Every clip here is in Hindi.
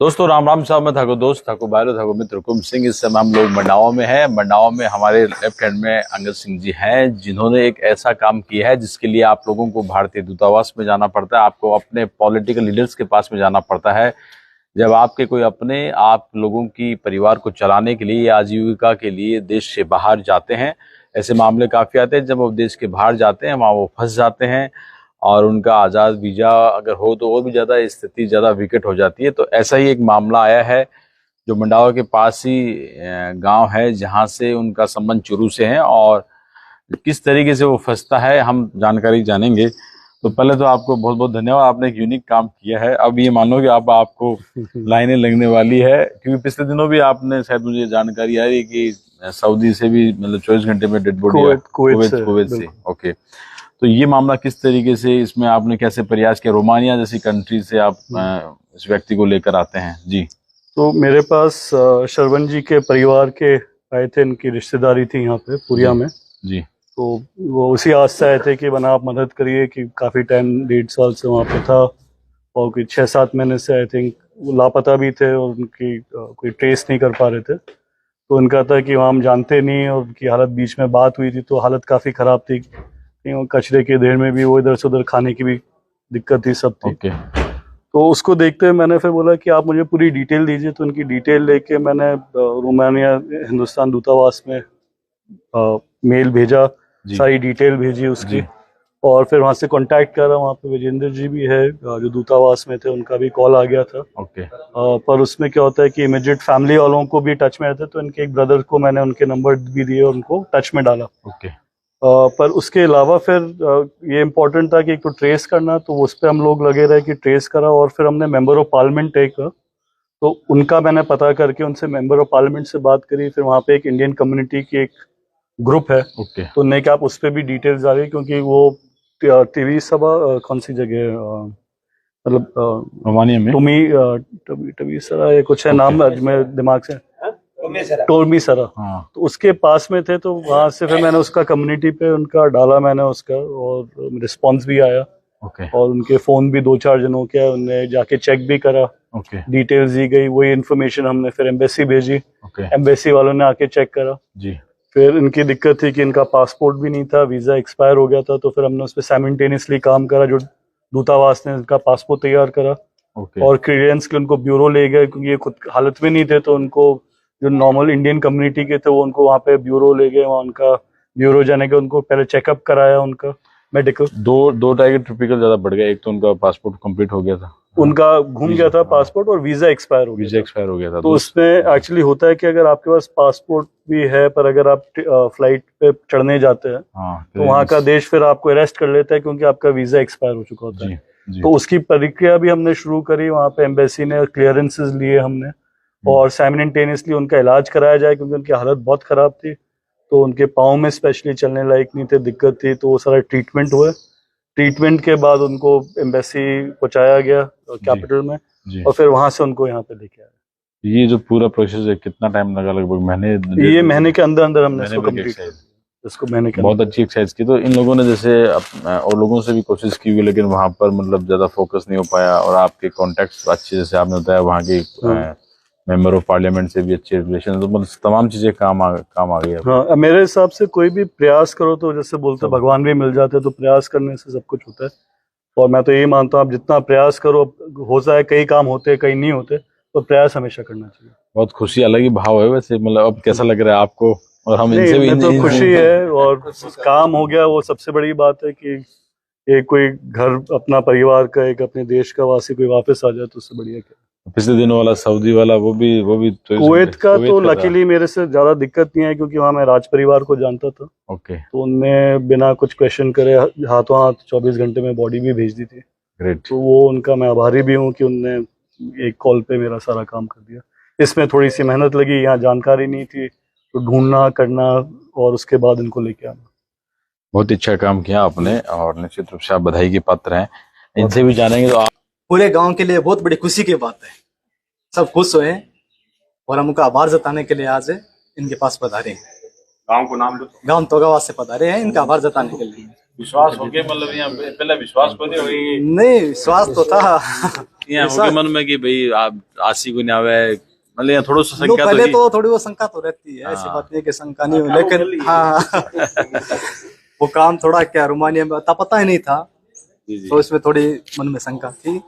दोस्तों राम राम साहब, मैं थाको दोस्त थाको बायरो थाको मित्र हुकुम सिंह। इस समय हम लोग मंडावा में हैं। मंडावा में हमारे लेफ्ट हैंड में अंगद सिंह जी हैं, जिन्होंने एक ऐसा काम किया है जिसके लिए आप लोगों को भारतीय दूतावास में जाना पड़ता है, आपको अपने पॉलिटिकल लीडर्स के पास में जाना पड़ता है। जब आपके कोई अपने आप लोगों की परिवार को चलाने के लिए या आजीविका के लिए देश से बाहर जाते हैं, ऐसे मामले काफी आते हैं। जब वो देश के बाहर जाते हैं वहाँ वो फंस जाते हैं और उनका आज़ाद वीजा अगर हो तो और भी ज़्यादा स्थिति ज़्यादा विकट हो जाती है। तो ऐसा ही एक मामला आया है जो मंडावा के पास ही गांव है, जहां से उनका संबंध चुरू से है और किस तरीके से वो फंसता है हम जानकारी जानेंगे। तो पहले तो आपको बहुत बहुत धन्यवाद, आपने एक यूनिक काम किया है। अब ये मान लो कि आपको लाइनें लगने वाली है, क्योंकि पिछले दिनों भी आपने शायद मुझे जानकारी आ रही है कि सऊदी से भी मतलब 24 घंटे में डेड बॉडी कुवैत से। ओके, तो ये मामला किस तरीके से, इसमें आपने कैसे प्रयास किया? रोमानिया जैसी कंट्री से आप इस व्यक्ति को लेकर आते हैं जी। तो मेरे पास शरवण जी के परिवार के आए थे, इनकी रिश्तेदारी थी यहाँ पे पुरिया में जी। तो वो उसी आस से आए थे कि बना आप मदद करिए, कि काफ़ी टाइम 1.5 साल से वहाँ पे था और कोई 6-7 महीने से आई थिंक वो लापता भी थे और उनकी कोई ट्रेस नहीं कर पा रहे थे। तो उनका था कि वहाँ हम जानते नहीं, और उनकी हालत बीच में बात हुई थी तो हालत काफ़ी ख़राब थी, कचरे के ढेर में भी वो इधर से उधर खाने की भी दिक्कत थी, सब थी। तो उसको देखते हुए मैंने फिर बोला कि आप मुझे पूरी डिटेल दीजिए। तो उनकी डिटेल लेके मैंने रोमानिया हिंदुस्तान दूतावास में मेल भेजा, सारी डिटेल भेजी उसकी, और फिर वहाँ से कांटेक्ट करा। वहाँ पे विजेंद्र जी भी है जो दूतावास में थे, उनका भी कॉल आ गया था। पर उसमें क्या होता है कि इमीडिएट फैमिली वालों को भी टच में रहते, तो इनके एक ब्रदर को मैंने उनके नंबर भी दिए और उनको टच में डाला। पर उसके अलावा फिर ये इम्पोर्टेंट था कि एक तो ट्रेस करना, तो उस पर हम लोग लगे रहे कि ट्रेस करा। और फिर हमने मेंबर ऑफ पार्लियामेंट एक, तो उनका मैंने पता करके उनसे मेंबर ऑफ पार्लियामेंट से बात करी। फिर वहाँ पे एक इंडियन कम्युनिटी की एक ग्रुप है, तो उन्हें कि आप उस पर भी डिटेल्स आ रही, क्योंकि वो टीवी सभा कौन सी जगह, मतलब रोमानिया में टमी सरा या कुछ है नाम, मैं दिमाग से टोलमी सरा, तो उसके पास में थे। तो वहां से फिर मैंने उसका कम्युनिटी पे उनका डाला मैंने उसका, और रिस्पांस भी आया। और उनके फोन भी 2-4 जनों के, उनने जाके चेक भी करा, डिटेल्स दी गई, वही इन्फॉर्मेशन हमने फिर एम्बेसी भेजी। एम्बेसी वालों ने आके चेक करा जी। फिर इनकी दिक्कत थी कि इनका पासपोर्ट भी नहीं था, वीजा एक्सपायर हो गया था। तो फिर हमने उस पर साइमल्टेनियसली काम करा, जो दूतावास ने इनका पासपोर्ट तैयार करा और क्लियरेंस के उनको ब्यूरो ले गए, क्योंकि ये खुद हालत में नहीं थे। तो उनको जो नॉर्मल इंडियन कम्युनिटी के थे वो उनको वहाँ पे ब्यूरो ले गए। वहाँ उनका ब्यूरो जाने के उनको पहले चेकअप कराया, उनका मेडिकल। दो टाइगर ट्रिपिकल ज्यादा बढ़ गया। एक तो उनका पासपोर्ट कंप्लीट हो गया था, उनका घूम गया था पासपोर्ट, और वीजा एक्सपायर हो गया था। तो उसमें एक्चुअली होता है कि अगर आपके पास पासपोर्ट भी है, पर अगर आप फ्लाइट पे चढ़ने जाते हैं तो वहाँ का देश फिर आपको अरेस्ट कर लेता है, क्योंकि आपका वीजा एक्सपायर हो चुका होता है। तो उसकी प्रक्रिया भी हमने शुरू करी। वहाँ पे एम्बेसी ने क्लियरेंसेस लिए हमने, और साइमल्टेनियसली उनका इलाज कराया जाए, क्योंकि उनकी हालत बहुत खराब थी। तो उनके पाँव में स्पेशली चलने लायक नहीं थे, दिक्कत थी। तो वो सारा ट्रीटमेंट हुआ। ट्रीटमेंट के बाद उनको एम्बेसी पहुंचाया गया कैपिटल में, और फिर वहां से उनको यहाँ पे लेके आया। ये जो पूरा प्रोसेस है कितना टाइम लगा? लगभग महीने, ये महीने के अंदर अंदर हमने इसको कंप्लीट किया। इसको महीने के बहुत अच्छी एक्सरसाइज की। तो इन लोगों ने जैसे और लोगों से भी कोशिश की हुई, लेकिन वहां पर मतलब ज्यादा फोकस नहीं हो पाया। और आपके कॉन्टेक्ट अच्छे, जैसे आपने बताया वहाँ के मेंबर ऑफ पार्लियामेंट से भी अच्छे रिलेशन, तो मतलब तमाम चीजें काम आ गई। हाँ, मेरे हिसाब से कोई भी प्रयास करो तो जैसे बोलते भगवान भी मिल जाते हैं, तो प्रयास करने से सब कुछ होता है। और मैं तो यही मानता हूँ, आप जितना प्रयास करो, हो जाए, कई काम होते हैं कई नहीं होते, तो प्रयास हमेशा करना चाहिए। बहुत खुशी, अलग ही भाव है वैसे। मतलब अब कैसा लग रहा है आपको? और हम इनसे भी तो खुशी है, और काम हो गया वो सबसे बड़ी बात है कि एक कोई घर अपना परिवार का, एक अपने देश का वासी कोई वापस आ जाए, तो उससे बढ़िया क्या। पिछले दिनों वाला सऊदी वाला वो भी कुवैत का तो लकीली मेरे से ज्यादा दिक्कत नहीं है, क्योंकि वहाँ मैं राज परिवार को जानता था। तो उनने बिना कुछ क्वेश्चन करे हाथों हाथ 24 घंटे में बॉडी भी भेज दी थी। तो वो उनका मैं आभारी भी हूँ कि उनने एक कॉल पे मेरा सारा काम कर दिया। इसमें थोड़ी सी मेहनत लगी, यहाँ जानकारी नहीं थी, तो ढूंढना करना और उसके बाद इनको लेके आना। बहुत अच्छा काम किया आपने, और निश्चित रूप से आप बधाई के पात्र हैं। इनसे भी जानेंगे। तो पूरे गांव के लिए बहुत बड़ी खुशी की बात है, सब खुश हुए और हम उनका आभार जताने के लिए आज इनके पास पधारे हैं। गांव को नाम लो। गांव तोगावास से पधारे हैं इनका आभार जताने के लिए। विश्वास हो गया मतलब यहाँ पहले विश्वास को नहीं होगी नहीं विश्वास तो था यहाँ हो गया मन में कि भाई आप आसी को नहीं आवे मतलब यहाँ थोड़ा सा लो, संख्या पहले तो तो थोड़ी वो शंका तो रहती है, ऐसी हाँ। बात नहीं कि शंका नहीं हो, लेकिन हाँ वो काम थोड़ा क्या रोमानिया में पता ही नहीं था, जी जी तो इसमें थोड़ी मन में शंका थी,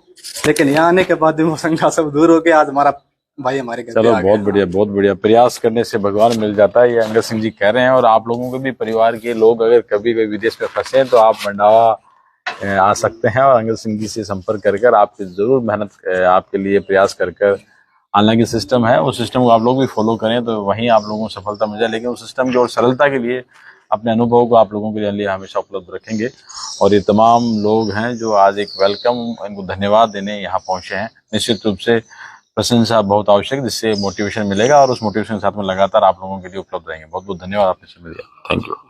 लेकिन यहाँ आने के बाद भी वो शंका सब दूर हो गया। आज हमारा भाई हमारे घर पे चलो आ गया। बहुत बढ़िया बहुत बढ़िया। प्रयास करने से भगवान मिल जाता है, ये अंगद सिंह जी कह रहे हैं। और आप लोगों के भी परिवार के लोग अगर कभी कोई विदेश में फंसे तो आप मंडावा आ सकते हैं और अंगद सिंह जी से संपर्क कर आपकी जरूर मेहनत आपके लिए प्रयास कर हालांकि सिस्टम है उस सिस्टम को आप लोग भी फॉलो करें तो वहीं आप लोगों को सफलता मिल जाए। लेकिन उस सिस्टम की और सरलता के लिए अपने अनुभव को आप लोगों के लिए हमेशा उपलब्ध रखेंगे। और ये तमाम लोग हैं जो आज एक वेलकम, इनको धन्यवाद देने यहाँ पहुंचे हैं। निश्चित रूप से प्रशंसा बहुत आवश्यक, जिससे मोटिवेशन मिलेगा और उस मोटिवेशन के साथ में लगातार आप लोगों के लिए उपलब्ध रहेंगे। बहुत बहुत धन्यवाद आपने समय दिया। Thank you.